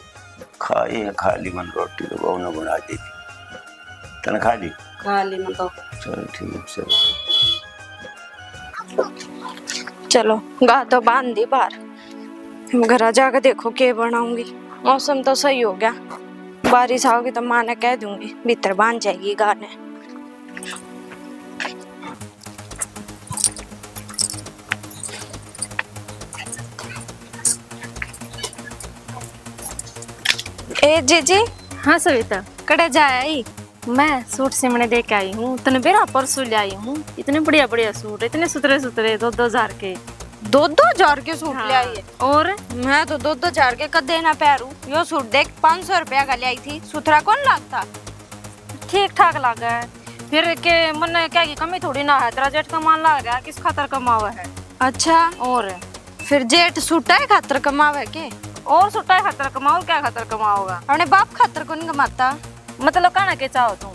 खाई है खाली मन रोटी तो बहू ने बना दी तने खा ली खा ली मैं तो। चल ठीक है चल चलो गा तो बांध दी बाहर, घर जाकर देखो क्या बनाऊंगी। मौसम तो सही हो गया, बारिश आओगी तो माँ ने कह दूंगी भीतर बांध जाएगी गाने। ए जीजी। हाँ सविता, कड़े जाए आई? मैं सूट सिमने दे के आई हूँ। तने बेरा परसों ले आई हूँ। इतने बढ़िया बढ़िया सूट, इतने सुथरे सुथरे 2-2 हजार के। 2-2 हजार के सूट ले आई है? और मैं तो 2-2 हजार के कदे ना पैरू। यो सूट देख 500 रुपया का ले आई थी, सुथरा कौन लगता? ठीक ठाक लगा है। फिर के मन क्या की कमी थोड़ी ना है, तेरा जेठ का मान लग गया किस खातर कमावा है। अच्छा, और फिर जेठ सूटा है खातर कमावे के? और सुट्टा खातर कमाओ, क्या खातर कमाओगा? अपने बाप खातर कौन कमाता? मतलब कहना के चाहो तुम?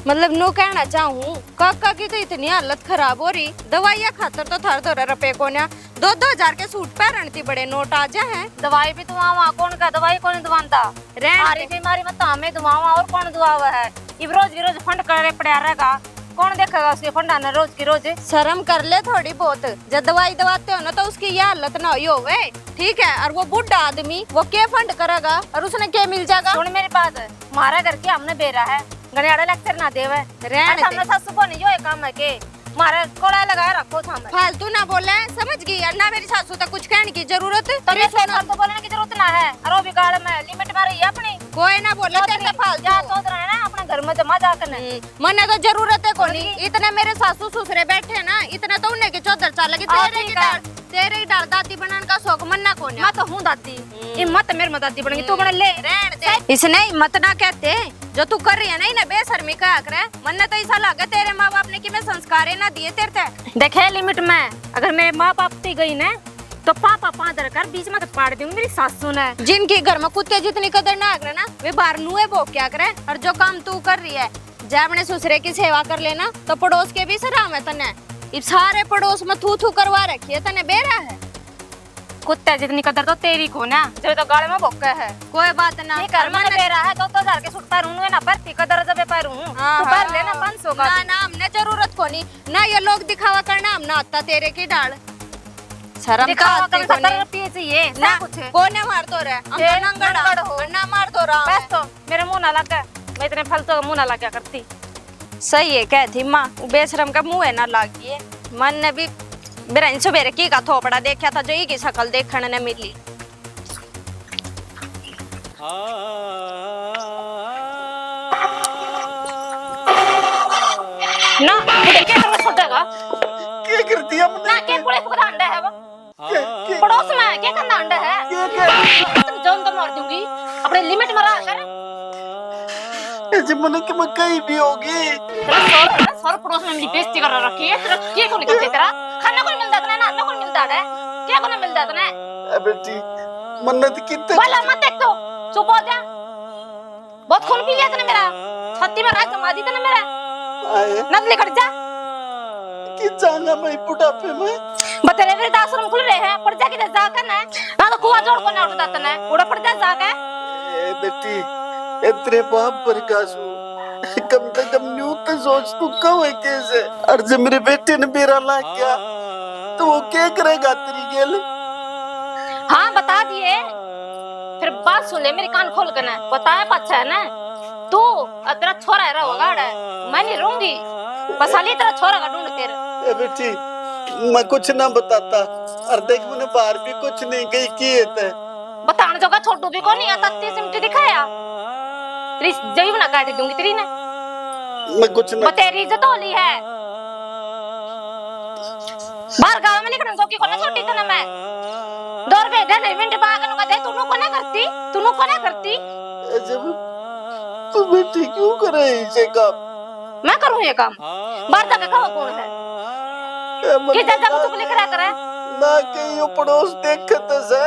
मतलब नो कहना चाहूँ काका की तो इतनी हालत खराब हो रही, दवाइयाँ खातर तो थार 2 रुपए को ना 2-2 हजार के सूट पहन थी, बड़े नोट आ जा है। दवाई भी दुआवा, कौन का दवाई कौन दुआता? सारी बीमारी मत हमें दुआवा, और कौन दुआवा है? इब रोज की रोज फंड करे पड़ा रहेगा, कौन देखेगा उसके फंड आना रोज की रोज? शर्म कर ले थोड़ी बहुत, जब दवाई दवाते हो ना तो उसकी यह हालत ना हुई होवे, ठीक है? और वो बुढ़ा आदमी वो क्या फंड करेगा और उसने क्या मिल जाएगा? सुन मेरी बात, हमारा घर की हमने बेरा है, गणियाड़ा लेक्चर ना देवे। रहने दे। हमने सासू को नहीं जो ये काम है के मारे कोड़ा लगाए रखो सामने। फालतू ना बोले, समझ गई? और ना मेरी सासू तक कुछ कहने की जरूरत है तो मेरे साथ तो बोलने की जरूरत ना है, और वो भी गाड़ में लिमिट में रही है अपनी। कोई ना बोले तेरे फालतू। जा तो रहे ना अपने घर में जमा जाकर नहीं। मने तो जरूरत है कोनी, इतने मेरे सासू ससुरे बैठे ना, इतना तो उन्हें की चौधर चालेगी। तेरे ही डाल दादी बनाने का शौक मन्ना कोनी। मैं तो हूँ दादी, हिम्मत मेरे में दादी बनेगी, तू बना ले। रहने दे, इसने हिम्मत ना कहते जो तू कर रही है नहीं ना, बेशर्मी कहा करे। मन्ने तो ऐसा लगा तेरे माँ बाप ने कि मैं संस्कार ना दिए तेरे ते। देखे लिमिट में, अगर मेरे माँ बाप ती गई ना तो पापा पादर कर बीच में तो पाड़ दूंगी मेरी सासू ने। जिनकी घर में कुत्ते जितनी कदर ना करे ना, वे बाहर नुए भोग क्या करे। और जो काम तू कर रही है, जब अपने ससुरे की सेवा कर लेना तो पड़ोस के भी सराम है तने। इस सारे पड़ोस में थू थू करवा रखी है तने, बेरा है। कुत्ते जितनी कदर तो तेरी को ना, जब तो गाड़ी में भोग है। कोई बात ना, घर में बेरा है 2-2 हजार के सूट पैर ना भरती कदर जब पैर हूँ तो पैर लेना 500 का। ना हमने जरूरत को नहीं ना, ये लोग दिखावा करना, हम ना आता तेरे की डाल। शर्म का दिखावा आती कर कोनी। 70 रुपये चाहिए ना ना कुछ। कोने मार तो रहा, हम तो नंगड़ हो ना मार तो रहा। बस तो मेरे मुंह ना लगा, मैं इतने फालतू का मुंह ना लगा करती। सही है कहती माँ, बेशरम का मुंह है ना लागी है। मन ने भी बिरन सवेरे की का थोपड़ा देखा था, जो की शकल देखने ने मिली। ना बुढ़े के घर छोटेगा क्या करती है ना, के बुढ़े को अंडा है वो पड़ोस में, क्या करना अंडा है? तुम जान तो मार दूंगी, अपने लिमिट में रहा कर। ऐसे मन की मैं कहीं भी होगी। तेरा सर पड़ोस में मेरी बेइज्जती कर रखी है, तेरा क्या को निकलते तेरा? खाना को मिलता है ना, ना को मिलता है, क्या को नहीं मिलता है? बेटी मन्नत कितने बोला मत एक तो चुप हो जा। बहुत खून पी लिया तूने मेरा, छाती में राख जमा दी तूने मेरा। आए नद लेकर जा, कि जाना मैं बुढ़ापे में। बतेरे मेरे आश्रम खुल रहे हैं, पड़ जा किधर जाकर ना तो कुआं जोड़ को ना उठता तने, उड़ा पड़ जा जाकर। ए बेटी इतने बाप पर कासू कम से कम न्यू तो सोच तू कहो है कैसे। और जब मेरे बेटे ने मेरा ला गया तो वो क्या करेगा तेरी गेल? हाँ बता दिए, फिर बात सुन ले मेरी, कान खोल कर ना बताया पच्छा है ना। तू तेरा छोरा है होगा, मैं नहीं रहूंगी, पसाली तेरा छोरा का ढूंढ तेरे। ए बेटी मैं कुछ ना बताता, और देख मैंने बाहर भी कुछ नहीं कही किए थे। बताने जोगा छोटू भी कौन नहीं आता, 30 मिनट दिखाया तेरी जईब ना काट दूंगी तेरी ना। मैं कुछ ना तेरी इज्जत होली है, बाहर गांव में निकलने जोगी को ना छोटी तना मैं 2 रुपए दे मिनट बागन का दे, तू नो को ना करती, तू नो को ना करती। जब तू बेटी क्यों करे इसे काम? मैं करूं ये काम? बाहर जाके खाओ कौन है कि जगह को चुप लिख रहा करे ना कहीं यो पड़ोस देखत से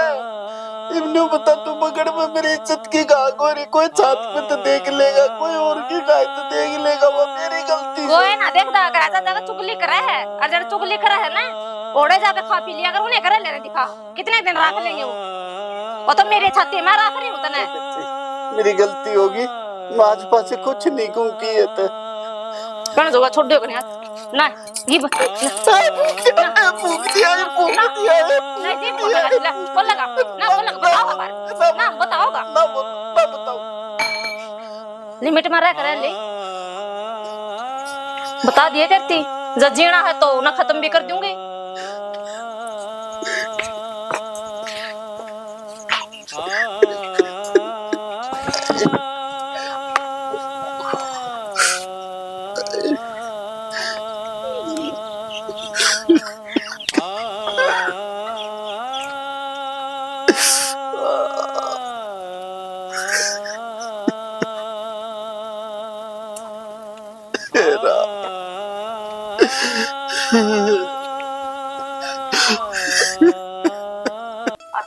इन्हें बता तू बगड़ में मेरी इज्जत की गागोरी, कोई छात पे तो देख लेगा, कोई और की गाय तो देख लेगा, वो मेरी गलती कोई ना देख दा कर जगह चुगली करे है, और जब चुगली करे है ना ओड़े जाके खा पी लिया कर, उन्हें करे लेने दिखा कितने दिन रख लेंगे वो तो मेरे छाती में रख रही हूं तने। मेरी गलती होगी। मैं आज पास से कुछ नहीं कहूँ की है तो कण जोगा छोड़ दियो कन्या ना गिब भूख दिया है, भूख दिया है। नहीं जी बोल लगा बताओ बार ना बताओगा ना बताओ। लिमिट में रह कर ले बता दिए तेरती जब जीना है तो ना खत्म भी कर दूंगी।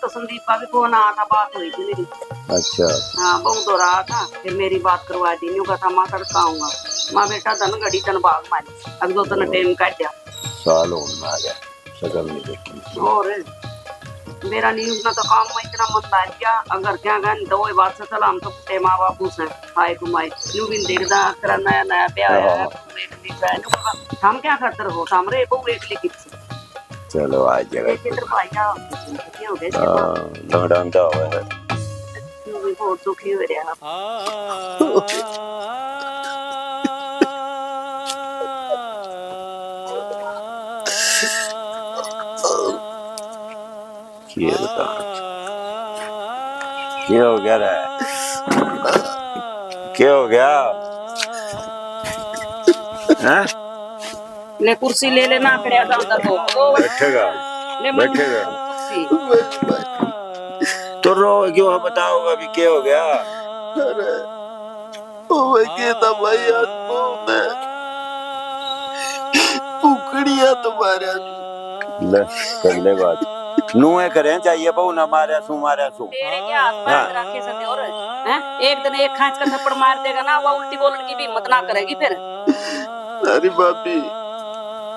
तो संदीप का भी फोन आया था, बात हुई थी मेरी। अच्छा हाँ बहुत हो रहा था, फिर मेरी बात करवा दी। न्यू कहा माँ तड़का आऊंगा। माँ बेटा धन घड़ी तन भाग मारी अब दो तन टाइम काट दिया साल होने आ गया शकल नहीं देखी। और मेरा न्यूज ना तो काम में इतना मन डाल गया। अगर क्या गन दो बात से चला हम तो कुटे माँ बापू से हाय कुमाई न्यू बिन देखदा तेरा नया नया ब्याह है हम क्या खातर हो हमरे बहु एक लिखित चलो आ जाएगा चित्र भाईया हो गए लंगड़ांदा हुआ है। भी बहुत दुखी हो रहा ये बता क्या हो गया रे? क्या हो गया हैं? ले कुर्सी ले लेना खड़े अंदर को बैठेगा ले बैठेगा कुर्सी तो रो क्यों है? बताओगा अभी क्या हो गया? अरे ओए के था भाई आज बहुत है पुकड़िया तुम्हारे ले कर ले बात नुए करें चाहिए बहु ना मारे सु तेरे क्या हाथ पैर रखे सके और हैं एक दिन एक खांच का थप्पड़ मार देगा ना वो उल्टी बोलने की भी हिम्मत ना करेगी फिर। अरे बापी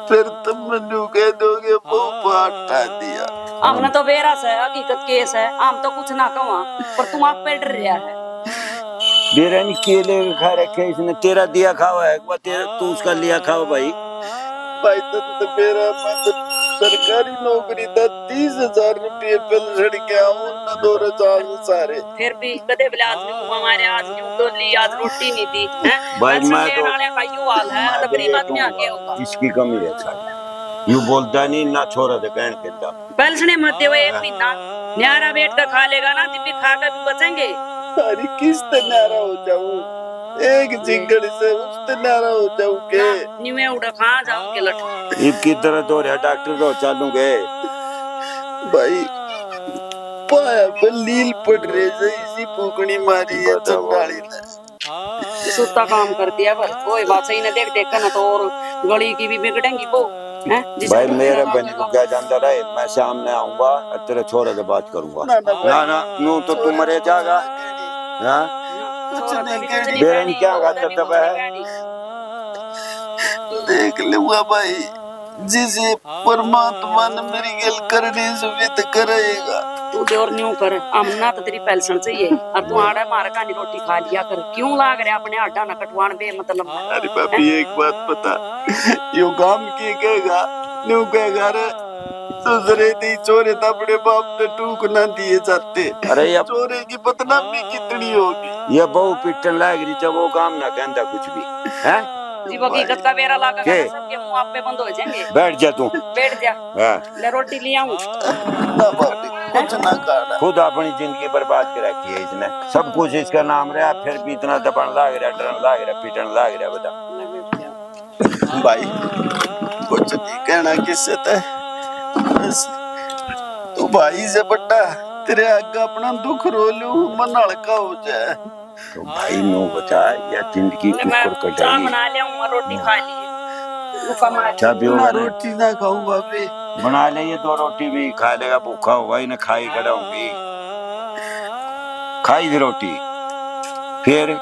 फिर तुम मैंने कह दोगे बहुत हटा दिया। हमने तो बेरस है हकीकत केस है हम तो कुछ ना कहा पर तुम आप पे डर रहा है। बेरन केले खा रखे इसने तेरा दिया खावा है तेरा तू उसका लिया खाओ भाई तो मेरा मैं सरकारी नौकरी था 30,000 रुपये पेंशन के आऊं न 2,000 सारे फिर भी कदे बिला आज नहीं हमारे आज नहीं तो ली आज रोटी नहीं दी हैं भाई मैं तो नाले का यू हाल है तो गरीब आदमी आके होगा इसकी कमी है साहब। यू बोलता नहीं ना छोरा दे कहन के दा पेंशन मत हुए एक महीना न्यारा बैठ कर खा लेगा ना तिब्बी खा कर भी बचेंगे। अरे किस नारा हो जाऊं एक जिंगड़ से उस नारा हो जाऊं के निवे उड़ा खा जाऊं के लट इसकी तरह तो रे डॉक्टर को चालूंगे भाई पाया पे लील पड़ रहे से इसी फूकनी मारी है चंडाली ने सुता काम कर दिया पर कोई बात सही न देख देख कर ना तो और गली की भी बिगड़ेंगी वो हैं भाई मेरे बहन को क्या जानता रहे मैं सामने आऊंगा और तेरे छोरे से बात करूंगा ना नू तो तू मरे जाएगा हाँ कुछ नहीं कहनी बेरन क्या खाता तब है देख लूंगा भाई जिसे परमात्मा ने मेरी गल करने से वित करेगा तू दे और न्यू कर हमना तो तेरी पेंशन चाहिए अब तू आड़ा मार का नहीं रोटी खा लिया कर क्यों लाग रहा अपने आटा ना कटवान बे मतलब। अरे बापी एक बात पता यो काम की कहेगा न्यू कहेगा रे दूसरे दी चोरे तो अपने बाप ने टूक ना दिए जाते। अरे ये चोरे की बदनामी कितनी होगी ये बहु पिटन लाग रही जब वो काम ना कहता कुछ भी है जी वो हकीकत का बेरा लागा के? सबके मुंह आप पे बंद हो जाएंगे। बैठ जा तू बैठ जा हाँ ले रोटी ले आऊं ना बापी कुछ ना खाना खुद अपनी जिंदगी बर्बाद कर रखी है इसने सब कुछ इसका नाम रहा फिर भी इतना दबन लाग रहा डरन लाग रहा पिटन लाग रहा बता भाई कुछ नहीं कहना किससे ते बस तू भाई से बड़ा तेरे आगे अपना दुख रो लू मन हल्का हो जाए तो भाई नो बता या जिंदगी मैं कुकर चाय कटाई बना ले हूं रोटी खा ली भूखा मार चाय पियो ना रोटी ना खाऊं बापी बना ले ये 2 रोटी भी खा लेगा भूखा होगा ही ना खाई खड़ाऊंगी खाई थी रोटी फिर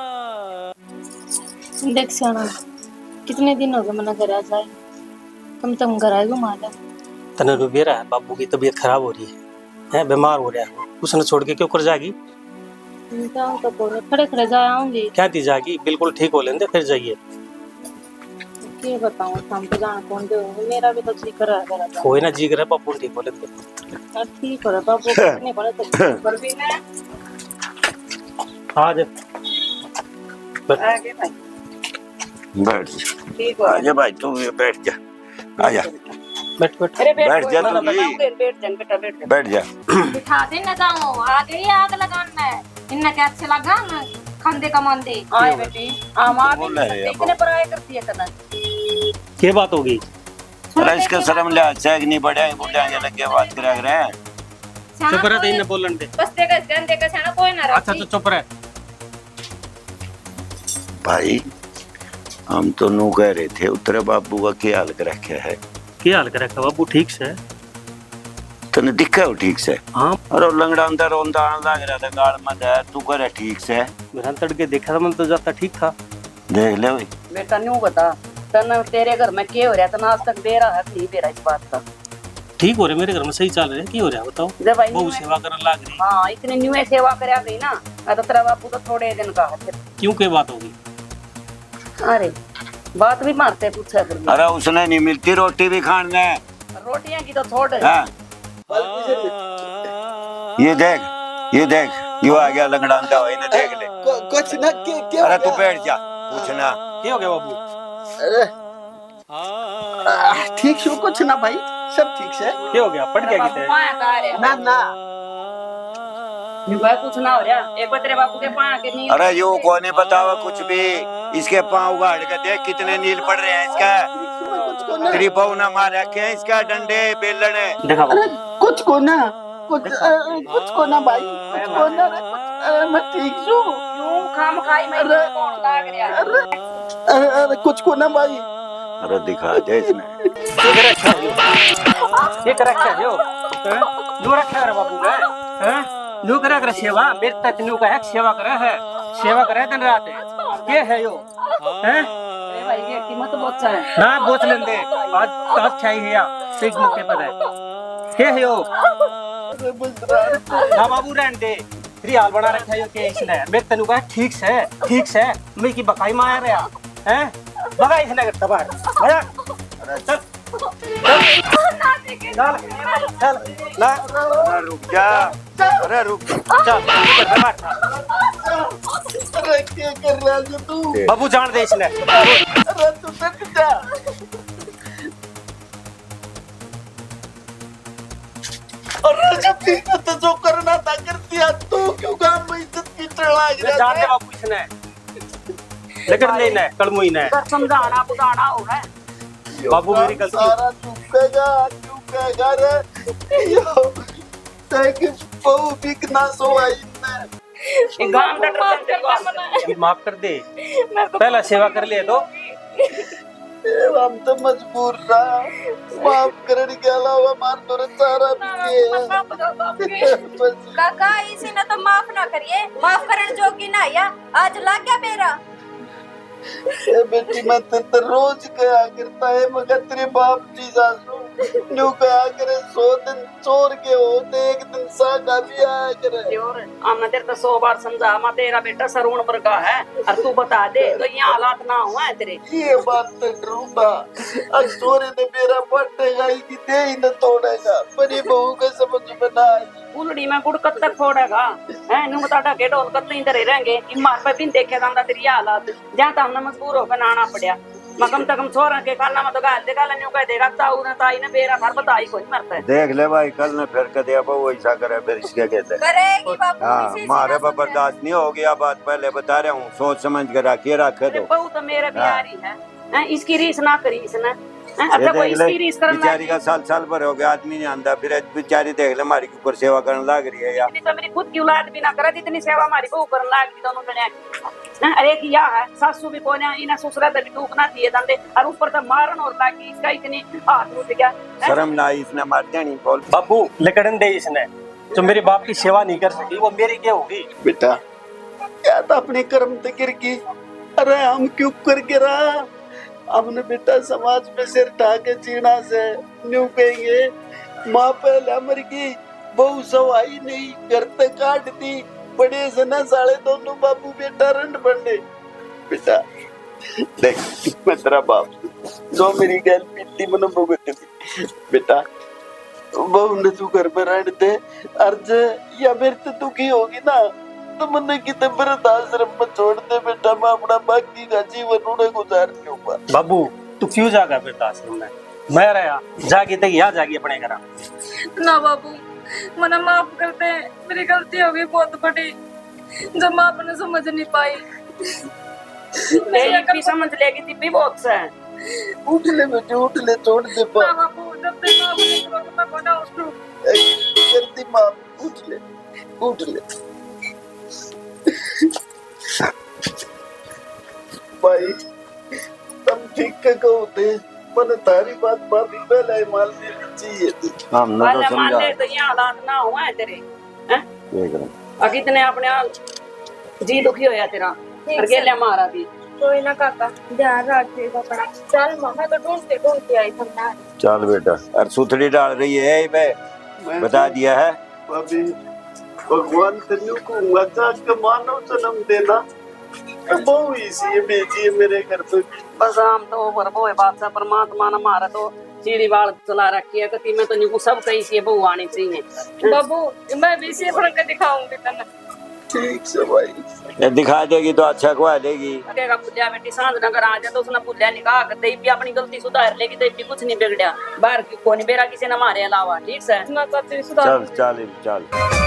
देख सियाना कितने दिन हो गए मना करा जाए कम तुम घर आए घुमा ले तने रुबेरा बाबू की तबीयत खराब हो रही है बीमार हो रहा है उसने छोड़ के क्यों कर जाएगी तो खड़े खड़े जा आऊंगी। क्या दी जाएगी, बिल्कुल ठीक हो लेंगे फिर जाइए। क्या बताऊं, हम तो जाना कौन दे, मेरा भी तो जी कर रहा है। कोई ना जी करे बाबू ठीक हो लेंगे। ठीक हो रहा बाबू, कितने बड़े तो पर भी ना हाँ जी आगे भाई बैठ जा, ठीक हो आजा भाई तू भी बैठ जा, आजा बैठ बैठ। अरे बैठ जा तू भी। बैठ जा बेटा बैठ जा। बैठ जा। बिठा दे न जाओ, आगे ही आग लगाना है। इन्हें क्या अच्छे लगा न खंदे का मंदे। आए बेटी हम आ बोल रहे हैं इतने पर आए करती है करना। क्या बात होगी? अरे इसका शर्म लिहाज से नहीं बढ़िया बुढ़िया के लगे बात करा रहे हैं। चुप रह, तेरे बोलन दे। बस देखा गंदे का छाना कोई ना अच्छा तो चुप रह। भाई हम तो नू कह रहे थे उतरे बाबू का क्या हाल कर रखा है? क्या हाल कर रखा बाबू? ठीक से तने दिखा हो ठीक से? हाँ अरे लंगड़ा अंदर रोंदा लग रहा था गाल में है, तू करे ठीक से? मेरा तड़के देखा था, मन तो जाता ठीक था। देख ले भाई बेटा न्यू बता तन तेरे घर में क्या हो रहा था, आज तक दे रहा है नहीं दे रहा इस बात का? ठीक हो रहे मेरे घर में, सही चल रहे। क्या हो रहा है बताओ? जब भाई बहु सेवा करने लाग रही। हाँ इतने न्यू सेवा करे गई ना, तो तेरा बापू तो थोड़े दिन का है। क्यों क्या बात होगी? अरे बात भी मारते पूछा कर। अरे उसने नहीं मिलती रोटी भी खाने। रोटियां की तो छोड़। हाँ ये देख ये आ गया लंगड़ा अंधा हो, इन्हें देख ले। कुछ ना क्या अरे तू बैठ जा, पूछना क्या हो गया बाबू? ठीक शो कुछ ना भाई, सब ठीक से। क्या हो गया? पड़ गया कितने? ना ना भाई कुछ ना हो रहा, एक बार तेरे बापू के पाया के नहीं। अरे यो कोने बतावा कुछ भी, इसके पाँव गाड़ के देख कितने नील पड़ रहे हैं इसका। कुछ को ना, तेरी बहू ना मार रखे हैं इसका, डंडे बेलने। देखा अरे कुछ को ना, कुछ को ना भाई, कुछ को ना रे, अरे मैं ठीक हूँ। क्यों खाम खाई में कौन लाग रहा? अरे कुछ को ना भाई। अरे दिखा दे इसने। ये कर रखा है यो, लो रखा है बाबू ने, हैं? लो करा कर सेवा, मेरे तक न्यू का है सेवा करे है, सेवा करे दिन रात। ये है यो, हैं? अरे भाई ये कीमत बहुत है ना बोझ लेंदे, आज चाहिए है या, ठीक मौके पर है। क्या है यो? ना बाबू रहने दे, तेरी हाल बना रखा है यो के इसने, मेरे तनु का ठीक से, मैं की बकाई माया रहा, हैं? बकाई इसने करता बाहर, भैया, चल, चल, ला, अरे रुक जा, अरे रुक चल, अरे क्या कर रहा है तू? बाबू जान दे इसने, अरे तू डट जा। अरे जब ठीक है तो जो करना था कर दिया, तू क्यों काम में इज्जत की चढ़ा जान दे बाबू इसने, लेकिन नहीं ना, कड़मुई ना, समझाना बुझाना होगा। बाबू मेरी गलती। सारा चुकेगा रे यो, ताकि बहु बिकना सो आई ने। गांव का माफ कर दे, पहला सेवा कर लिया तो हम तो मजबूर रहा, माफ करने के अलावा मार तो सारा काका इसी ने तो माफ ना करिए, माफ करने जोगी ना या आज लाग गया मेरा। बेटी मैं तो रोज कहा करता है, मगर तेरे बाप जी सासू न्यू कहा करे 100 दिन चोर के होते एक दिन सागा भी आया करे। हमने तेरे को 100 बार समझा, मैं तेरा बेटा सरुण पर का है, और तू बता दे तो ये हालात ना हुआ है तेरे। ये बात तो ढूंढा, अब चोरे ने मेरा पटेगा ही दे ही न तोड़ेगा, पर ये बहू के समझ में ना आई। उलड़ी में गुड़ कब तक फोड़ेगा हैं? नु बता ढके ढोल कब तक इधर रहेंगे? इन मार पे बिन देखे जांदा तेरी हालात, जहां तक हमने मजबूर होकर नाना पड़या। मकम तक हम छोरा के काना में तो गाल दे गाल न्यू कह देगा ताऊ ना ताई ने बेरा घर बताई कोई मरता है। देख ले भाई, कल ने फिर कह दिया वो ऐसा करे, फिर इसके कहते हैं करेगी बाबू, हाँ इसी मारे से ना बर्दाश्त नहीं हो गया बात, पहले बता रहा हूँ, सोच समझ कर रखिए रखे दो। बहू तो मेरे बिहारी है, हैं? इसकी रीस ना करी इसने, अब ये तो कोई देख ले, इसकी रीस करना बेचारी का साल भर हो गया, आदमी नहीं आंदा, फिर बेचारी देख ले हमारी ऊपर सेवा करने लग रही है यार। तो मेरी खुद की औलाद भी ना करे जितनी सेवा हमारी बहू करने लागी दोनों जने हैं। अरे किया है सासू भी कोने इना ससुरा दे भी टूकना दिए दंदे, और ऊपर तो मारन और लागी इसका इतनी हाथ उठ गया। शर्म ना आई इसने, मारते नहीं बोल। बाबू लेकड़न दे इसने, जो मेरे बाप की सेवा नहीं कर सकी वो मेरी क्या होगी? बेटा क्या तो अपने कर्म ते गिर की, अरे हम क्यों कर गिरा? हमने बेटा समाज में सिर ढाके जीना से न्यू कहेंगे, माँ पहले मर गई, बहू सवाई नहीं घर तक काट दी, बड़े से ना साले दोनों बाबू बेटा रंड बंडे बेटा देख मैं तेरा बाप जो मेरी गैल पीती मन भुगत बेटा बहू ने तू घर में रहने दे अर्ज या मेरे से तू की होगी ना तो मन कितने वृद्ध आश्रम में छोड़ दे बेटा मैं अपना बाकी का जीवन उन्हें गुजार लूंगा बाबू तू क्यों जागा बेटा आश्रम में मैं रहा जागी तक यहाँ जागी अपने घर ना बाबू मना माफ करते हैं, मेरी गलती हो गई बहुत बड़ी जब माँ अपने समझ नहीं पाई। मेरी भी समझ लेगी थी भी बहुत सा है। उठ ले बेटे उठ ले छोड़ दे ना बाबू जब तक माँ अपने करोगे मैं बना उठूं। करती माँ उठ ले भाई तुम ठीक कहो थे मन तारी बात भाभी पहले ही मान लेनी चाहिए थी। हम ना तो पहले मान समझा ले तो ये हालात ना हुआ है तेरे हैं देख रहे और कितने अपने आप जी दुखी होया तेरा और गेले मारा भी कोई ना काका ध्यान रखिएगा अपना। चल मामा तो ढूंढते आई समझा। चल बेटा और सुथड़ी डाल रही है मैं बता दिया है भाभी भगवान तेनू को अच्छा के मानव जन्म देना बहु इसी भेजी है मेरे घर पे। बस हम तो ऊपर बोए बादशाह परमात्मा ने मारा तो सीढ़ी बाल चला रखी है कति में तो निको सब कहीं से बहु आनी चाहिए। बाबू मैं भी इसे बन के दिखाऊंगी तन्ने। ठीक से भाई ये दिखा देगी तो अच्छा खुआ देगी कहेगा पुलिया बेटी सांझ नगर आ जाए तो उसने पुलिया निकाह कर दे भी अपनी गलती सुधार लेगी तो भी कुछ नहीं बिगड़ा बाहर की कोनी बेरा किसी ने मारे अलावा ठीक है ना करती सुधार। चल चल चल